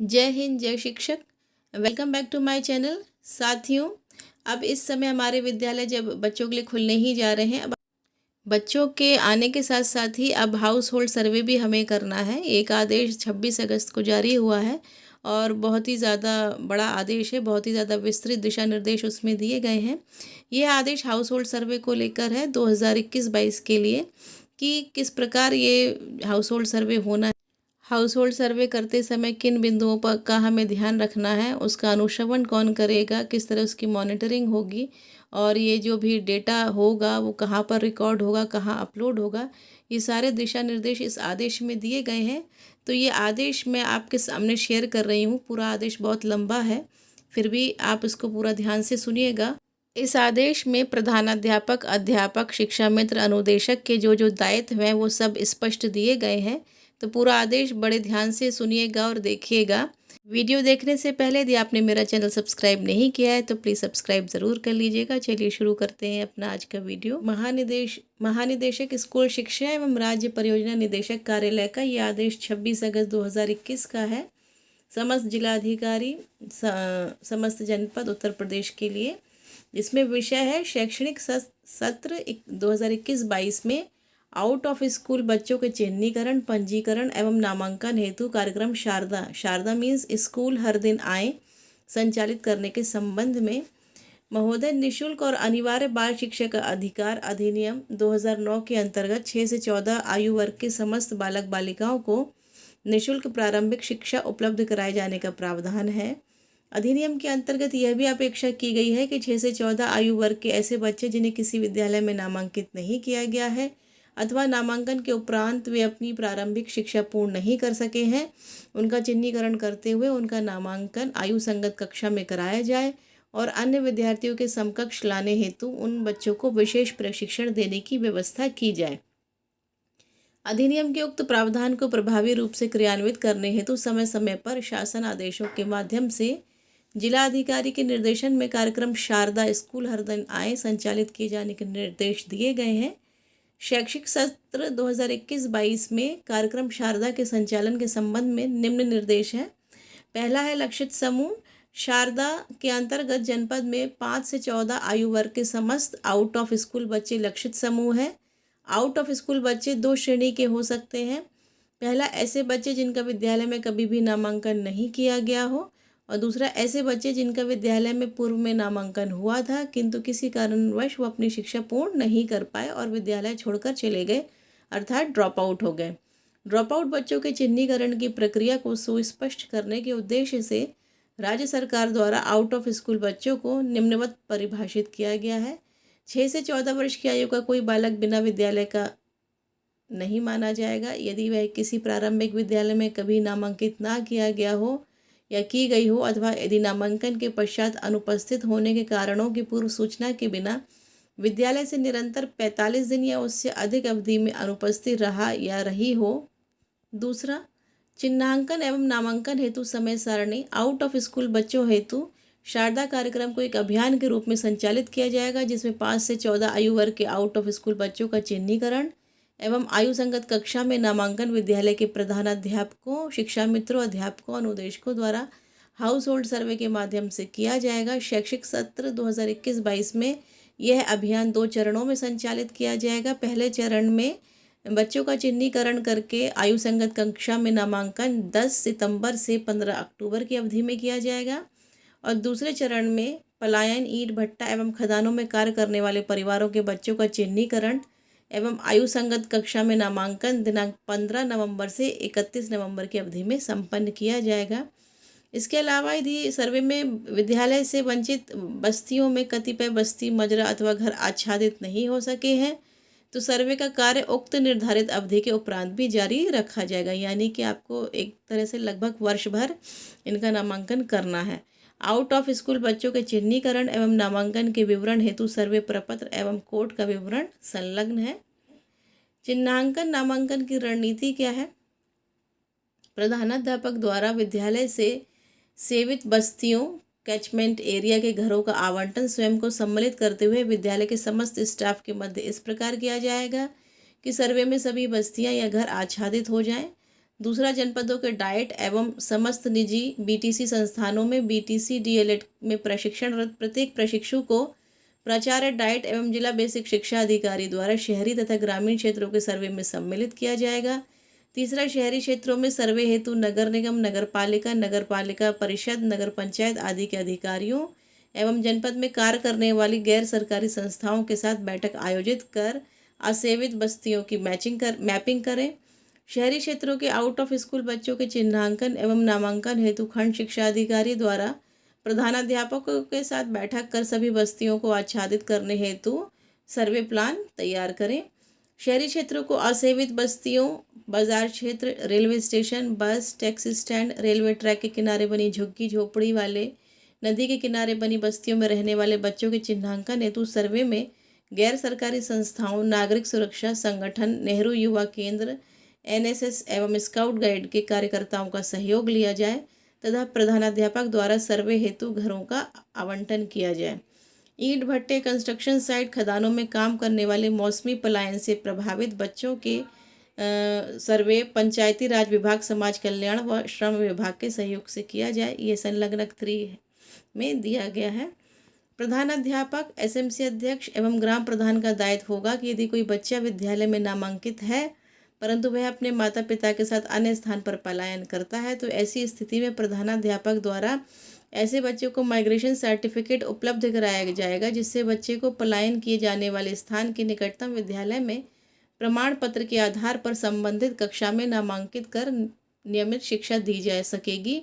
जय हिंद, जय शिक्षक। Welcome back to my channel. साथियों, अब इस समय हमारे विद्यालय जब बच्चों के लिए खुलने ही जा रहे हैं। अब बच्चों के आने के साथ साथ ही अब हाउस होल्ड सर्वे भी हमें करना है। एक आदेश 26 अगस्त को जारी हुआ है और बहुत ही ज़्यादा बड़ा आदेश है, बहुत ही ज़्यादा विस्तृत दिशा निर्देश उसमें दिए गए हैं। ये आदेश हाउस होल्ड सर्वे को लेकर है 2021-22 के लिए, कि किस प्रकार ये हाउस होल्ड सर्वे होना है। हाउस होल्ड सर्वे करते समय किन बिंदुओं पर का हमें ध्यान रखना है, उसका अनुश्रवण कौन करेगा, किस तरह उसकी मॉनिटरिंग होगी और ये जो भी डेटा होगा वो कहाँ पर रिकॉर्ड होगा, कहाँ अपलोड होगा, ये सारे दिशा निर्देश इस आदेश में दिए गए हैं। तो ये आदेश मैं आपके सामने शेयर कर रही हूँ। पूरा आदेश बहुत लंबा है, फिर भी आप इसको पूरा ध्यान से सुनिएगा। इस आदेश में प्रधानाध्यापक, अध्यापक, शिक्षा मित्र, अनुदेशक के जो जो दायित्व हैं वो सब स्पष्ट दिए गए हैं। तो पूरा आदेश बड़े ध्यान से सुनिएगा और देखिएगा। वीडियो देखने से पहले यदि आपने मेरा चैनल सब्सक्राइब नहीं किया है तो प्लीज़ सब्सक्राइब ज़रूर कर लीजिएगा। चलिए शुरू करते हैं अपना आज का वीडियो। महानिदेशक स्कूल शिक्षा एवं राज्य परियोजना निदेशक कार्यालय का ये आदेश 26 अगस्त 2021 का है। समस्त जिलाधिकारी समस्त जनपद उत्तर प्रदेश के लिए, जिसमें विषय है शैक्षणिक सत्र 2021-22 में आउट ऑफ स्कूल बच्चों के चिन्हीकरण, पंजीकरण एवं नामांकन हेतु कार्यक्रम शारदा मीन्स स्कूल हर दिन आए संचालित करने के संबंध में महोदय निशुल्क और अनिवार्य बाल शिक्षा का अधिकार अधिनियम 2009 के अंतर्गत 6 से 14 आयु वर्ग के समस्त बालक बालिकाओं को निशुल्क प्रारंभिक शिक्षा उपलब्ध कराए जाने का प्रावधान है। अधिनियम के अंतर्गत यह भी अपेक्षा की गई है कि 6 से 14 आयु वर्ग के ऐसे बच्चे जिन्हें किसी विद्यालय में नामांकित नहीं किया गया है अथवा नामांकन के उपरांत वे अपनी प्रारंभिक शिक्षा पूर्ण नहीं कर सके हैं, उनका चिन्हीकरण करते हुए उनका नामांकन आयु संगत कक्षा में कराया जाए और अन्य विद्यार्थियों के समकक्ष लाने हेतु उन बच्चों को विशेष प्रशिक्षण देने की व्यवस्था की जाए। अधिनियम के उक्त प्रावधान को प्रभावी रूप से क्रियान्वित करने हेतु समय समय पर शासन आदेशों के माध्यम से जिलाधिकारी के निर्देशन में कार्यक्रम शारदा स्कूल हर दिन आए संचालित किए जाने के निर्देश दिए गए हैं। शैक्षिक सत्र 2021-22 में कार्यक्रम शारदा के संचालन के संबंध में निम्न निर्देश हैं। पहला है लक्षित समूह। शारदा के अंतर्गत जनपद में 5 से 14 आयु वर्ग के समस्त आउट ऑफ स्कूल बच्चे लक्षित समूह हैं। आउट ऑफ स्कूल बच्चे 2 श्रेणी के हो सकते हैं। पहला, ऐसे बच्चे जिनका विद्यालय में कभी भी नामांकन नहीं किया गया हो, और दूसरा ऐसे बच्चे जिनका विद्यालय में पूर्व में नामांकन हुआ था किंतु किसी कारणवश वो अपनी शिक्षा पूर्ण नहीं कर पाए और विद्यालय छोड़कर चले गए, अर्थात ड्रॉप आउट हो गए। ड्रॉप आउट बच्चों के चिन्हीकरण की प्रक्रिया को सुस्पष्ट करने के उद्देश्य से राज्य सरकार द्वारा आउट ऑफ स्कूल बच्चों को निम्नवत परिभाषित किया गया है। 6 से 14 वर्ष की आयु का कोई बालक बिना विद्यालय का नहीं माना जाएगा यदि वह किसी प्रारंभिक विद्यालय में कभी नामांकित ना किया गया हो या की गई हो, अथवा यदि नामांकन के पश्चात अनुपस्थित होने के कारणों की पूर्व सूचना के बिना विद्यालय से निरंतर 45 दिन या उससे अधिक अवधि में अनुपस्थित रहा या रही हो। दूसरा, चिन्हांकन एवं नामांकन हेतु समय सारणी। आउट ऑफ स्कूल बच्चों हेतु शारदा कार्यक्रम को एक अभियान के रूप में संचालित किया जाएगा, जिसमें 5 से 14 आयु वर्ग के आउट ऑफ स्कूल बच्चों का चिन्हीकरण एवं आयु संगत कक्षा में नामांकन विद्यालय के प्रधानाध्यापकों, शिक्षा मित्रों, अध्यापकों, अनुदेशकों द्वारा हाउस होल्ड सर्वे के माध्यम से किया जाएगा। शैक्षिक सत्र 2021-22 में यह अभियान 2 चरणों में संचालित किया जाएगा। पहले चरण में बच्चों का चिन्हीकरण करके आयु संगत कक्षा में नामांकन 10 सितंबर से 15 अक्टूबर की अवधि में किया जाएगा और दूसरे चरण में पलायन, ईंट भट्टा एवं खदानों में कार्य करने वाले परिवारों के बच्चों का चिन्हीकरण एवं आयु संगत कक्षा में नामांकन दिनांक 15 नवंबर से 31 नवंबर की अवधि में संपन्न किया जाएगा। इसके अलावा यदि सर्वे में विद्यालय से वंचित बस्तियों में कतिपय बस्ती, मजरा अथवा घर आच्छादित नहीं हो सके हैं तो सर्वे का कार्य उक्त निर्धारित अवधि के उपरांत भी जारी रखा जाएगा, यानी कि आपको एक तरह से लगभग वर्ष भर इनका नामांकन करना है। आउट ऑफ स्कूल बच्चों के चिन्हीकरण एवं नामांकन के विवरण हेतु सर्वे प्रपत्र एवं कोड का विवरण संलग्न है। चिन्हांकन नामांकन की रणनीति क्या है? प्रधानाध्यापक द्वारा विद्यालय से सेवित बस्तियों, कैचमेंट एरिया के घरों का आवंटन स्वयं को सम्मिलित करते हुए विद्यालय के समस्त स्टाफ के मध्य इस प्रकार किया जाएगा कि सर्वे में सभी बस्तियां या घर आच्छादित हो जाएं। दूसरा, जनपदों के डाइट एवं समस्त निजी बीटीसी संस्थानों में बीटीसी डीएलएड में प्रशिक्षणरत प्रत्येक प्रशिक्षु को प्राचार्य डाइट एवं जिला बेसिक शिक्षा अधिकारी द्वारा शहरी तथा ग्रामीण क्षेत्रों के सर्वे में सम्मिलित किया जाएगा। तीसरा, शहरी क्षेत्रों में सर्वे हेतु नगर निगम, नगर पालिका परिषद, नगर पंचायत आदि के अधिकारियों एवं जनपद में कार्य करने वाली गैर सरकारी संस्थाओं के साथ बैठक आयोजित कर असेवित बस्तियों की मैपिंग करें। शहरी क्षेत्रों के आउट ऑफ स्कूल बच्चों के चिन्हांकन एवं नामांकन हेतु खंड शिक्षा अधिकारी द्वारा प्रधानाध्यापकों के साथ बैठक कर सभी बस्तियों को आच्छादित करने हेतु सर्वे प्लान तैयार करें। शहरी क्षेत्रों को असेवित बस्तियों, बाजार क्षेत्र, रेलवे स्टेशन, बस, टैक्सी स्टैंड, रेलवे ट्रैक के किनारे बनी झुग्गी झोपड़ी वाले, नदी के किनारे बनी बस्तियों में रहने वाले बच्चों के चिन्हांकन हेतु सर्वे में गैर सरकारी संस्थाओं, नागरिक सुरक्षा संगठन, नेहरू युवा केंद्र, एनएसएस एवं स्काउट गाइड के कार्यकर्ताओं का सहयोग लिया जाए तथा प्रधानाध्यापक द्वारा सर्वे हेतु घरों का आवंटन किया जाए। ईंट भट्टे, कंस्ट्रक्शन साइट, खदानों में काम करने वाले मौसमी पलायन से प्रभावित बच्चों के सर्वे पंचायती राज विभाग, समाज कल्याण व श्रम विभाग के सहयोग से किया जाए। ये संलग्नक 3 में दिया गया है। प्रधानाध्यापक, एसएमसी अध्यक्ष एवं ग्राम प्रधान का दायित्व होगा कि यदि कोई बच्चा विद्यालय में नामांकित है परंतु वह अपने माता पिता के साथ अन्य स्थान पर पलायन करता है तो ऐसी स्थिति में प्रधानाध्यापक द्वारा ऐसे बच्चों को माइग्रेशन सर्टिफिकेट उपलब्ध कराया जाएगा, जिससे बच्चे को पलायन किए जाने वाले स्थान के निकटतम विद्यालय में प्रमाण पत्र के आधार पर संबंधित कक्षा में नामांकित कर नियमित शिक्षा दी जा सकेगी।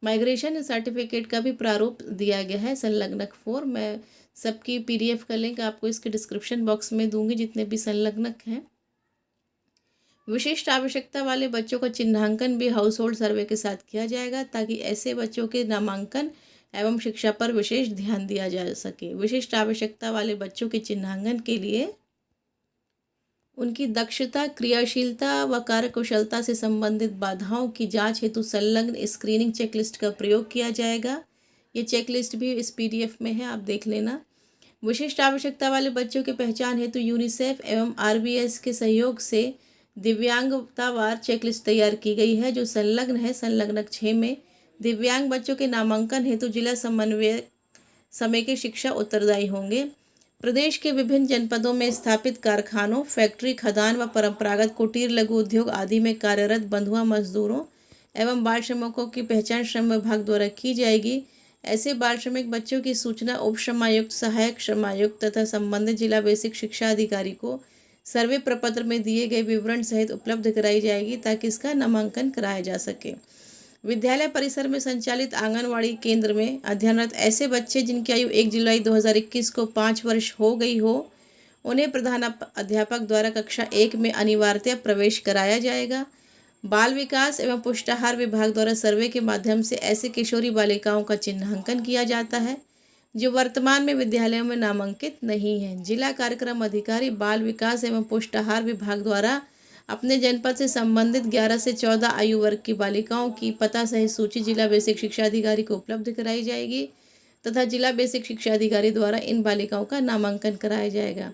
माइग्रेशन सर्टिफिकेट का भी प्रारूप दिया गया है संलग्नक 4। मैं सबकी पीडीएफ का लिंक आपको इसके डिस्क्रिप्शन बॉक्स में दूंगी, जितने भी संलग्नक हैं। विशिष्ट आवश्यकता वाले बच्चों का चिन्हांकन भी हाउस होल्ड सर्वे के साथ किया जाएगा ताकि ऐसे बच्चों के नामांकन एवं शिक्षा पर विशेष ध्यान दिया जा सके। विशिष्ट आवश्यकता वाले बच्चों के चिन्हांकन के लिए उनकी दक्षता, क्रियाशीलता व कार्यकुशलता से संबंधित बाधाओं की जांच हेतु संलग्न स्क्रीनिंग चेकलिस्ट का प्रयोग किया जाएगा। ये चेकलिस्ट भी इस पीडीएफ में है, आप देख लेना। विशिष्ट आवश्यकता वाले बच्चों की पहचान हेतु यूनिसेफ एवं आरबीएस के सहयोग से दिव्यांगतावार चेकलिस्ट तैयार की गई है, जो संलग्न है संलग्नक 6 में। दिव्यांग बच्चों के नामांकन हेतु जिला समन्वय समेकित शिक्षा उत्तरदायी होंगे। प्रदेश के विभिन्न जनपदों में स्थापित कारखानों, फैक्ट्री, खदान व परंपरागत कुटीर लघु उद्योग आदि में कार्यरत बंधुआ मजदूरों एवं बाल श्रमिकों की पहचान श्रम विभाग द्वारा की जाएगी। ऐसे बाल श्रमिक बच्चों की सूचना उप श्रमायुक्त, सहायक श्रमायुक्त तथा संबंधित जिला बेसिक शिक्षा अधिकारी को सर्वे प्रपत्र में दिए गए विवरण सहित उपलब्ध कराई जाएगी ताकि इसका नामांकन कराया जा सके। विद्यालय परिसर में संचालित आंगनवाड़ी केंद्र में अध्ययनरत ऐसे बच्चे जिनकी आयु 1 जुलाई 2021 को 5 वर्ष हो गई हो, उन्हें प्रधानाध्यापक द्वारा कक्षा 1 में अनिवार्यतः प्रवेश कराया जाएगा। बाल विकास एवं पुष्टाहार विभाग द्वारा सर्वे के माध्यम से ऐसे किशोरी बालिकाओं का चिन्हांकन किया जाता है जो वर्तमान में विद्यालयों में नामांकित नहीं है। जिला कार्यक्रम अधिकारी बाल विकास एवं पुष्टाहार विभाग द्वारा अपने जनपद से संबंधित 11 से 14 आयु वर्ग की बालिकाओं की पता सहित सूची जिला बेसिक शिक्षा अधिकारी को उपलब्ध कराई जाएगी तथा जिला बेसिक शिक्षा अधिकारी द्वारा इन बालिकाओं का नामांकन कराया जाएगा।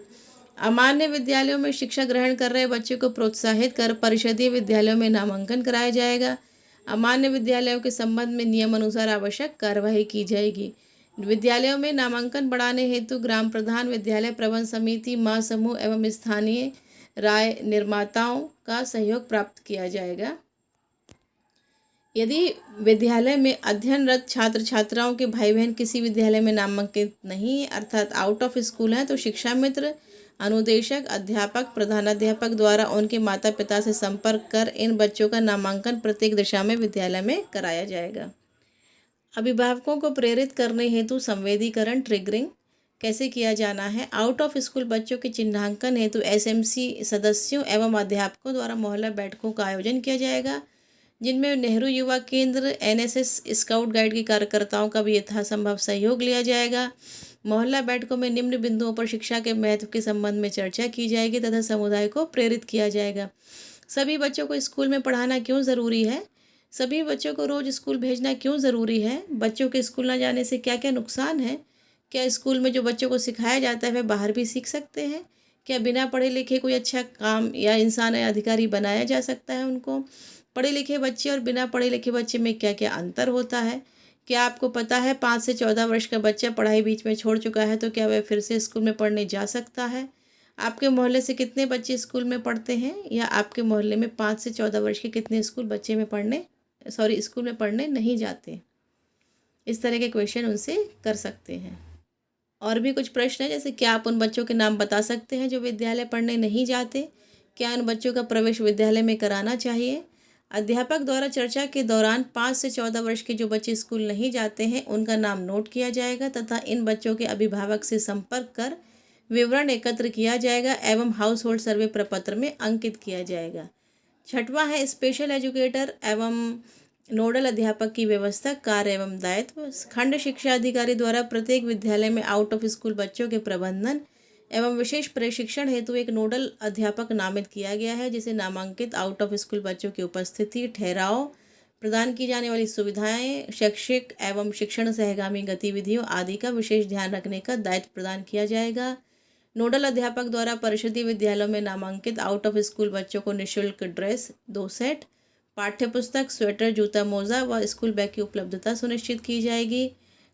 अमान्य विद्यालयों में शिक्षा ग्रहण कर रहे बच्चों को प्रोत्साहित कर परिषदीय विद्यालयों में नामांकन कराया जाएगा। अमान्य विद्यालयों के संबंध में नियम अनुसार आवश्यक कार्यवाही की जाएगी। विद्यालयों में नामांकन बढ़ाने हेतु ग्राम प्रधान, विद्यालय प्रबंध समिति, माँ समूह एवं स्थानीय राय निर्माताओं का सहयोग प्राप्त किया जाएगा। यदि विद्यालय में अध्ययनरत छात्र छात्राओं के भाई बहन किसी विद्यालय में नामांकित नहीं है अर्थात आउट ऑफ स्कूल हैं तो शिक्षा मित्र, अनुदेशक, अध्यापक, प्रधानाध्यापक द्वारा उनके माता पिता से संपर्क कर इन बच्चों का नामांकन प्रत्येक दिशा में विद्यालय में कराया जाएगा। अभिभावकों को प्रेरित करने हेतु संवेदीकरण ट्रिगरिंग कैसे किया जाना है। आउट ऑफ स्कूल बच्चों के चिन्हांकन हेतु एसएमसी सदस्यों एवं अध्यापकों द्वारा मोहल्ला बैठकों का आयोजन किया जाएगा, जिनमें नेहरू युवा केंद्र, एनएसएस, स्काउट गाइड के कार्यकर्ताओं का भी यथासंभव सहयोग लिया जाएगा। मोहल्ला बैठकों में निम्न बिंदुओं पर शिक्षा के महत्व के संबंध में चर्चा की जाएगी तथा समुदाय को प्रेरित किया जाएगा। सभी बच्चों को स्कूल में पढ़ाना क्यों ज़रूरी है, सभी बच्चों को रोज़ स्कूल भेजना क्यों ज़रूरी है, बच्चों के स्कूल न जाने से क्या क्या नुकसान है, क्या स्कूल में जो बच्चों को सिखाया जाता है वह बाहर भी सीख सकते हैं, क्या बिना पढ़े लिखे कोई अच्छा काम या इंसान या अधिकारी बनाया जा सकता है उनको, पढ़े लिखे बच्चे और बिना पढ़े लिखे बच्चे में क्या क्या अंतर होता है? क्या आपको पता है 5 से 14 वर्ष का बच्चा पढ़ाई बीच में छोड़ चुका है तो क्या वह फिर से स्कूल में पढ़ने जा सकता है? आपके मोहल्ले से कितने बच्चे स्कूल में पढ़ते हैं, या आपके मोहल्ले में 5 से 14 वर्ष के कितने स्कूल में पढ़ने नहीं जाते? इस तरह के क्वेश्चन उनसे कर सकते हैं। और भी कुछ प्रश्न है, जैसे क्या आप उन बच्चों के नाम बता सकते हैं जो विद्यालय पढ़ने नहीं जाते? क्या उन बच्चों का प्रवेश विद्यालय में कराना चाहिए? अध्यापक द्वारा चर्चा के दौरान 5 से 14 वर्ष के जो बच्चे स्कूल नहीं जाते हैं उनका नाम नोट किया जाएगा तथा इन बच्चों के अभिभावक से संपर्क कर विवरण एकत्र किया जाएगा एवं हाउस होल्ड सर्वे प्रपत्र में अंकित किया जाएगा। छठवां है स्पेशल एजुकेटर एवं नोडल अध्यापक की व्यवस्था, कार्य एवं दायित्व। खंड शिक्षा अधिकारी द्वारा प्रत्येक विद्यालय में आउट ऑफ स्कूल बच्चों के प्रबंधन एवं विशेष प्रशिक्षण हेतु एक नोडल अध्यापक नामित किया गया है, जिसे नामांकित आउट ऑफ स्कूल बच्चों की उपस्थिति, ठहराव, प्रदान की जाने वाली सुविधाएं, शैक्षिक एवं शिक्षण सहगामी गतिविधियों आदि का विशेष ध्यान रखने का दायित्व प्रदान किया जाएगा। नोडल अध्यापक द्वारा परिषदीय विद्यालयों में नामांकित आउट ऑफ स्कूल बच्चों को निःशुल्क ड्रेस 2 सेट, पाठ्यपुस्तक, स्वेटर, जूता, मोजा व स्कूल बैग की उपलब्धता सुनिश्चित की जाएगी।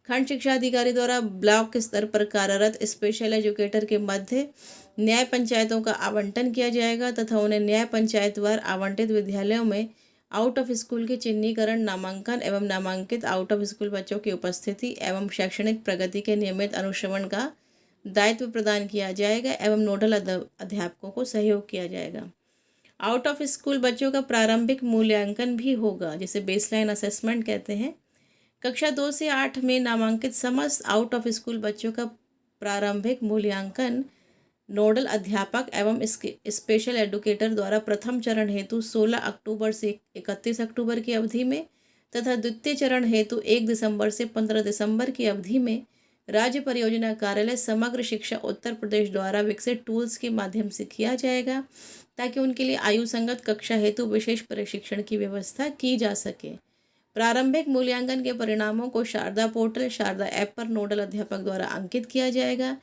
खंड शिक्षा अधिकारी द्वारा ब्लॉक स्तर पर कार्यरत स्पेशल एजुकेटर के मध्य न्याय पंचायतों का आवंटन किया जाएगा तथा उन्हें न्याय पंचायतवार आवंटित विद्यालयों में आउट ऑफ स्कूल के चिन्हीकरण, नामांकन एवं नामांकित आउट ऑफ स्कूल बच्चों की उपस्थिति एवं शैक्षणिक प्रगति के नियमित अनुश्रवण का दायित्व प्रदान किया जाएगा एवं नोडल अध्यापकों को सहयोग किया जाएगा। आउट ऑफ स्कूल बच्चों का प्रारंभिक मूल्यांकन भी होगा, जिसे बेसलाइन असेसमेंट कहते हैं। कक्षा 2 से 8 में नामांकित समस्त आउट ऑफ स्कूल बच्चों का प्रारंभिक मूल्यांकन नोडल अध्यापक एवं स्पेशल एजुकेटर द्वारा प्रथम चरण हेतु 16 अक्टूबर से 31 अक्टूबर की अवधि में तथा द्वितीय चरण हेतु 1 दिसंबर से 15 दिसंबर की अवधि में राज्य परियोजना कार्यालय समग्र शिक्षा उत्तर प्रदेश द्वारा विकसित टूल्स के माध्यम से किया जाएगा, ताकि उनके लिए आयु संगत कक्षा हेतु विशेष प्रशिक्षण की व्यवस्था की जा सके। प्रारंभिक मूल्यांकन के परिणामों को शारदा पोर्टल, शारदा ऐप पर नोडल अध्यापक द्वारा अंकित किया जाएगा।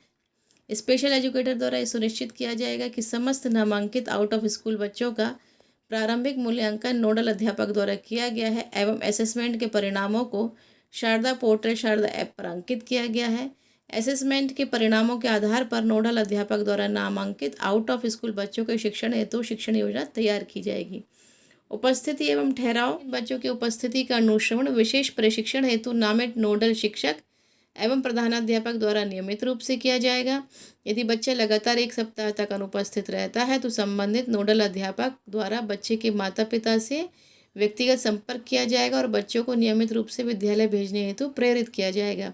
स्पेशल एजुकेटर द्वारा यह सुनिश्चित किया जाएगा कि समस्त नामांकित आउट ऑफ स्कूल बच्चों का प्रारंभिक मूल्यांकन नोडल अध्यापक द्वारा किया गया है एवं असेसमेंट के परिणामों को शारदा पोर्टल, शारदा ऐप पर अंकित किया गया है। असेसमेंट के परिणामों के आधार पर नोडल अध्यापक द्वारा नामांकित आउट ऑफ स्कूल बच्चों के शिक्षण हेतु शिक्षण योजना तैयार की जाएगी। उपस्थिति एवं ठहराव, बच्चों की उपस्थिति का अनुश्रवण विशेष प्रशिक्षण हेतु नामित नोडल शिक्षक एवं प्रधानाध्यापक द्वारा नियमित रूप से किया जाएगा। यदि बच्चा लगातार 1 सप्ताह तक अनुपस्थित रहता है तो संबंधित नोडल अध्यापक द्वारा बच्चे के माता पिता से व्यक्तिगत संपर्क किया जाएगा और बच्चों को नियमित रूप से विद्यालय भेजने हेतु प्रेरित किया जाएगा।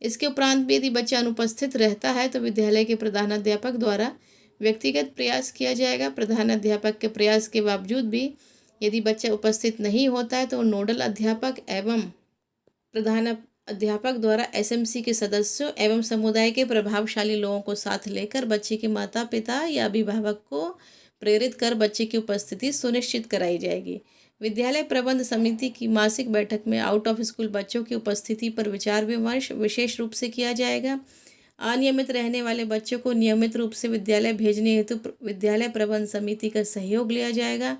इसके उपरांत भी यदि बच्चा अनुपस्थित रहता है तो विद्यालय के प्रधानाध्यापक द्वारा व्यक्तिगत प्रयास किया जाएगा। प्रधानाध्यापक के प्रयास के बावजूद भी यदि बच्चा उपस्थित नहीं होता है तो नोडल अध्यापक एवं प्रधानाध्यापक द्वारा एसएमसी के सदस्यों एवं समुदाय के प्रभावशाली लोगों को साथ लेकर बच्चे के माता पिता या अभिभावक को प्रेरित कर बच्चे की उपस्थिति सुनिश्चित कराई जाएगी। विद्यालय प्रबंध समिति की मासिक बैठक में आउट ऑफ स्कूल बच्चों की उपस्थिति पर विचार विमर्श विशेष रूप से किया जाएगा। अनियमित रहने वाले बच्चों को नियमित रूप से विद्यालय भेजने हेतु विद्यालय प्रबंध समिति का सहयोग लिया जाएगा।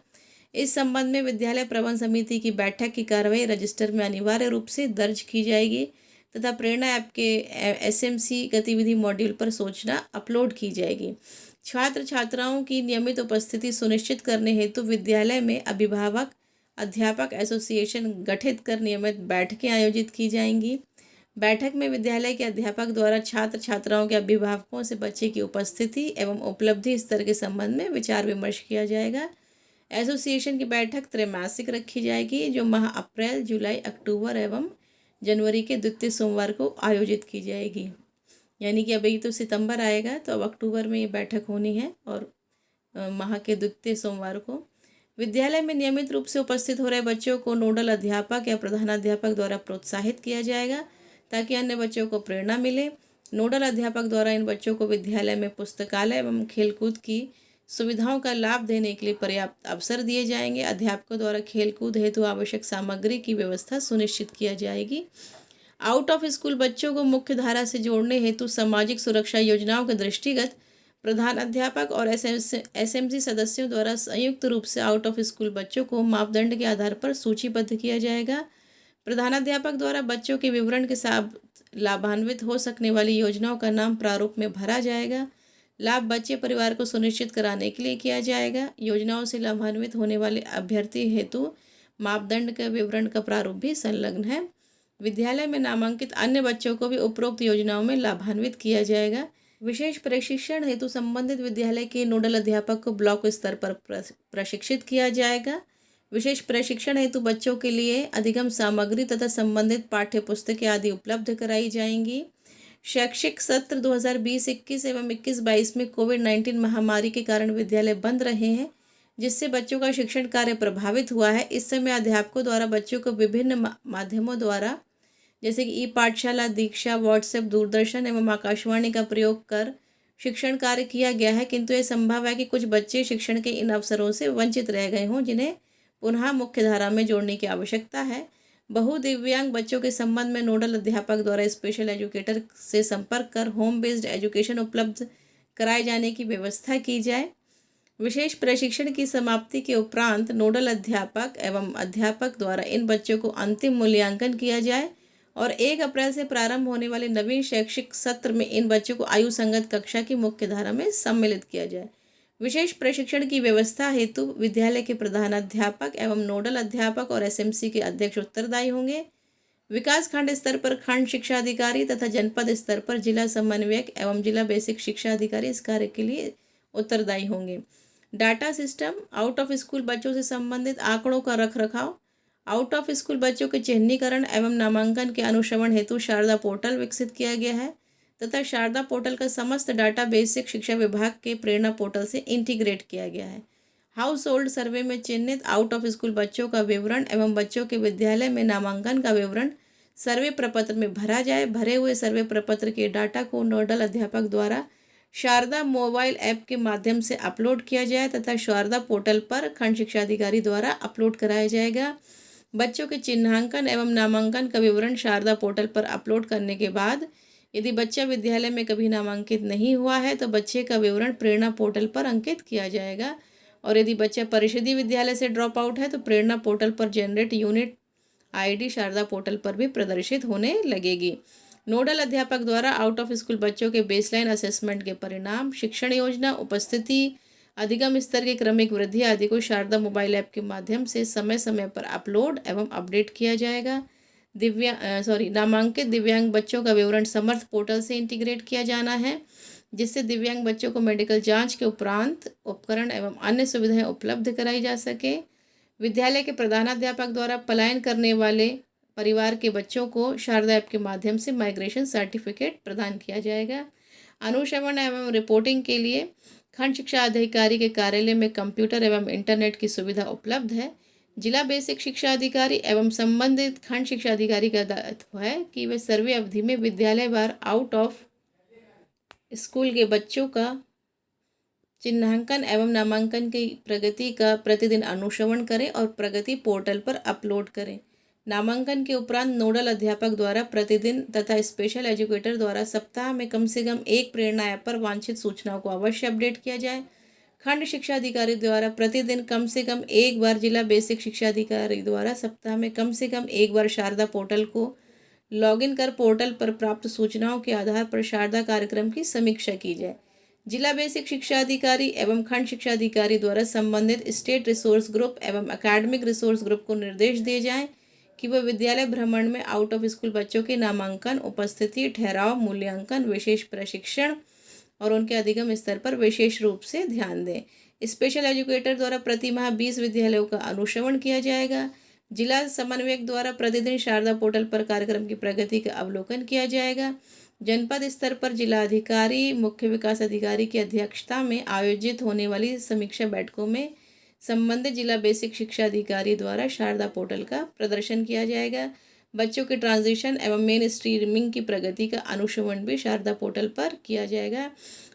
इस संबंध में विद्यालय प्रबंध समिति की बैठक की कार्रवाई रजिस्टर में अनिवार्य रूप से दर्ज की जाएगी तथा प्रेरणा ऐप के एसएमसी गतिविधि मॉड्यूल पर सूचना अपलोड की जाएगी। छात्र छात्राओं की नियमित उपस्थिति सुनिश्चित करने हेतु विद्यालय में अभिभावक अध्यापक एसोसिएशन गठित कर नियमित बैठकें आयोजित की जाएंगी। बैठक में विद्यालय के अध्यापक द्वारा छात्र छात्राओं के अभिभावकों से बच्चे की उपस्थिति एवं उपलब्धि स्तर के संबंध में विचार विमर्श किया जाएगा। एसोसिएशन की बैठक त्रैमासिक रखी जाएगी, जो माह अप्रैल, जुलाई, अक्टूबर एवं जनवरी के द्वितीय सोमवार को आयोजित की जाएगी। यानी कि अभी तो सितंबर आएगा तो अब अक्टूबर में ये बैठक होनी है और माह के द्वितीय सोमवार को। विद्यालय में नियमित रूप से उपस्थित हो रहे बच्चों को नोडल अध्यापक या प्रधानाध्यापक द्वारा प्रोत्साहित किया जाएगा ताकि अन्य बच्चों को प्रेरणा मिले। नोडल अध्यापक द्वारा इन बच्चों को विद्यालय में पुस्तकालय एवं खेलकूद की सुविधाओं का लाभ देने के लिए पर्याप्त अवसर दिए जाएंगे। अध्यापकों द्वारा खेलकूद हेतु आवश्यक सामग्री की व्यवस्था सुनिश्चित किया जाएगी। आउट ऑफ स्कूल बच्चों को मुख्य धारा से जोड़ने हेतु सामाजिक सुरक्षा योजनाओं के दृष्टिगत प्रधान अध्यापक और एसएमसी सदस्यों द्वारा संयुक्त रूप से आउट ऑफ स्कूल बच्चों को मापदंड के आधार पर सूचीबद्ध किया जाएगा। प्रधानाध्यापक द्वारा बच्चों के विवरण के साथ लाभान्वित हो सकने वाली योजनाओं का नाम प्रारूप में भरा जाएगा। लाभ बच्चे परिवार को सुनिश्चित कराने के लिए किया जाएगा। योजनाओं से लाभान्वित होने वाले अभ्यर्थी हेतु मापदंड का विवरण का प्रारूप भी संलग्न है। विद्यालय में नामांकित अन्य बच्चों को भी उपरोक्त योजनाओं में लाभान्वित किया जाएगा। विशेष प्रशिक्षण हेतु संबंधित विद्यालय के नोडल अध्यापक को ब्लॉक स्तर पर प्रशिक्षित किया जाएगा। विशेष प्रशिक्षण हेतु बच्चों के लिए अधिगम सामग्री तथा संबंधित पाठ्य पुस्तकें आदि उपलब्ध कराई जाएंगी। शैक्षिक सत्र 2020-21 एवं 21-22 में कोविड-19 महामारी के कारण विद्यालय बंद रहे हैं, जिससे बच्चों का शिक्षण कार्य प्रभावित हुआ है। इस समय अध्यापकों द्वारा बच्चों को विभिन्न माध्यमों द्वारा जैसे कि ई पाठशाला, दीक्षा, व्हाट्सएप, दूरदर्शन एवं आकाशवाणी का प्रयोग कर शिक्षण कार्य किया गया है, किंतु यह संभव है कि कुछ बच्चे शिक्षण के इन अवसरों से वंचित रह गए हों, जिन्हें पुनः मुख्य धारा में जोड़ने की आवश्यकता है। बहुदिव्यांग बच्चों के संबंध में नोडल अध्यापक द्वारा स्पेशल एजुकेटर से संपर्क कर होम बेस्ड एजुकेशन उपलब्ध कराए जाने की व्यवस्था की जाए। विशेष प्रशिक्षण की समाप्ति के उपरांत नोडल अध्यापक एवं अध्यापक द्वारा इन बच्चों को अंतिम मूल्यांकन किया जाए और 1 अप्रैल से प्रारंभ होने वाले नवीन शैक्षिक सत्र में इन बच्चों को आयु संगत कक्षा की मुख्य धारा में सम्मिलित किया जाए। विशेष प्रशिक्षण की व्यवस्था हेतु विद्यालय के प्रधानाध्यापक एवं नोडल अध्यापक और एसएमसी के अध्यक्ष उत्तरदायी होंगे। विकास खंड स्तर पर खंड शिक्षा अधिकारी तथा जनपद स्तर पर जिला समन्वयक एवं जिला बेसिक शिक्षा अधिकारी इस कार्य के लिए उत्तरदायी होंगे। Data system, out of school बच्चों से संबंधित आंकड़ों का रखरखाव, आउट ऑफ स्कूल बच्चों के चिन्हीकरण एवं नामांकन के अनुश्रवण हेतु शारदा पोर्टल विकसित किया गया है तथा शारदा पोर्टल का समस्त डाटा बेसिक शिक्षा विभाग के प्रेरणा पोर्टल से इंटीग्रेट किया गया है। हाउस होल्ड सर्वे में चिन्हित आउट ऑफ स्कूल बच्चों का विवरण एवं बच्चों के विद्यालय में नामांकन का विवरण सर्वे प्रपत्र में भरा जाए। भरे हुए सर्वे प्रपत्र के डाटा को नोडल अध्यापक द्वारा शारदा मोबाइल ऐप के माध्यम से अपलोड किया जाए तथा शारदा पोर्टल पर खंड शिक्षा अधिकारी द्वारा अपलोड कराया जाएगा। बच्चों के चिन्हांकन एवं नामांकन का विवरण शारदा पोर्टल पर अपलोड करने के बाद यदि बच्चा विद्यालय में कभी नामांकित नहीं हुआ है तो बच्चे का विवरण प्रेरणा पोर्टल पर अंकित किया जाएगा और यदि बच्चा परिषदीय विद्यालय से ड्रॉप आउट है तो प्रेरणा पोर्टल पर generate unit ID Sharda portal पर भी प्रदर्शित होने लगेगी। नोडल अध्यापक द्वारा आउट ऑफ स्कूल बच्चों के बेसलाइन असेसमेंट के परिणाम, शिक्षण योजना, उपस्थिति, अधिगम स्तर की क्रमिक वृद्धि आदि को शारदा मोबाइल ऐप के माध्यम से समय समय पर अपलोड एवं अपडेट किया जाएगा। नामांकित दिव्यांग बच्चों का विवरण समर्थ पोर्टल से इंटीग्रेट किया जाना है, जिससे दिव्यांग बच्चों को मेडिकल जांच के उपरांत उपकरण एवं अन्य सुविधाएं उपलब्ध कराई जा सके। विद्यालय के प्रधानाध्यापक द्वारा पलायन करने वाले परिवार के बच्चों को शारदा ऐप के माध्यम से माइग्रेशन सर्टिफिकेट प्रदान किया जाएगा। अनुश्रवण एवं रिपोर्टिंग के लिए खंड शिक्षा अधिकारी के कार्यालय में कंप्यूटर एवं इंटरनेट की सुविधा उपलब्ध है। जिला बेसिक शिक्षा अधिकारी एवं संबंधित खंड शिक्षा अधिकारी का दायित्व है कि वे सर्वे अवधि में विद्यालय वार आउट ऑफ स्कूल के बच्चों का चिन्हांकन एवं नामांकन की प्रगति का प्रतिदिन अनुश्रवण करें और प्रगति पोर्टल पर अपलोड करें। नामांकन के उपरांत नोडल अध्यापक द्वारा प्रतिदिन तथा स्पेशल एजुकेटर द्वारा सप्ताह में कम से कम एक प्रेरणा ऐप पर वांछित सूचनाओं को अवश्य अपडेट किया जाए। खंड शिक्षा अधिकारी द्वारा प्रतिदिन कम से कम एक बार, जिला बेसिक शिक्षा अधिकारी द्वारा सप्ताह में कम से कम एक बार शारदा पोर्टल को लॉगिन कर पोर्टल पर प्राप्त सूचनाओं के आधार पर शारदा कार्यक्रम की समीक्षा की जाए। जिला बेसिक शिक्षा अधिकारी एवं खंड शिक्षा अधिकारी द्वारा संबंधित स्टेट रिसोर्स ग्रुप एवं एकेडमिक रिसोर्स ग्रुप को निर्देश दिए जाएं कि वह विद्यालय भ्रमण में आउट ऑफ स्कूल बच्चों के नामांकन, उपस्थिति, ठहराव, मूल्यांकन, विशेष प्रशिक्षण और उनके अधिगम स्तर पर विशेष रूप से ध्यान दें। स्पेशल एजुकेटर द्वारा प्रति माह 20 विद्यालयों का अनुश्रवण किया जाएगा। जिला समन्वयक द्वारा प्रतिदिन शारदा पोर्टल पर कार्यक्रम की प्रगति का अवलोकन किया जाएगा। जनपद स्तर पर जिलाधिकारी, मुख्य विकास अधिकारी की अध्यक्षता में आयोजित होने वाली समीक्षा बैठकों में संबंधित जिला बेसिक शिक्षा अधिकारी द्वारा शारदा पोर्टल का प्रदर्शन किया जाएगा। बच्चों के ट्रांजिशन एवं मेन स्ट्रीमिंग की प्रगति का अनुश्रवण भी शारदा पोर्टल पर किया जाएगा।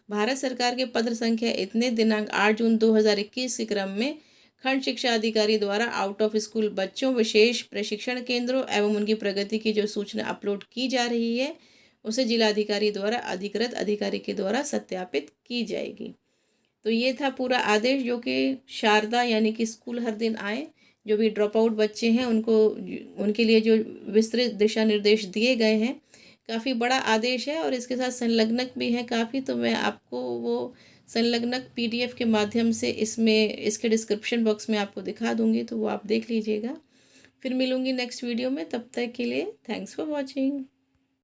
भारत सरकार के पत्र संख्या इतने दिनांक 8 जून 2021 के क्रम में खंड शिक्षा अधिकारी द्वारा आउट ऑफ स्कूल बच्चों, विशेष प्रशिक्षण केंद्रों एवं उनकी प्रगति की जो सूचना अपलोड की जा रही है उसे जिलाधिकारी द्वारा अधिकृत अधिकारी के द्वारा सत्यापित की जाएगी। तो ये था पूरा आदेश जो कि शारदा यानी कि स्कूल हर दिन आए, जो भी ड्रॉप आउट बच्चे हैं उनको उनके लिए जो विस्तृत दिशा निर्देश दिए गए हैं, काफ़ी बड़ा आदेश है और इसके साथ संलग्नक भी है काफ़ी। तो मैं आपको वो संलग्नक PDF के माध्यम से इसमें इसके डिस्क्रिप्शन बॉक्स में आपको दिखा दूँगी, तो वो आप देख लीजिएगा। फिर मिलूँगी नेक्स्ट वीडियो में, तब तक के लिए थैंक्स फॉर वॉचिंग।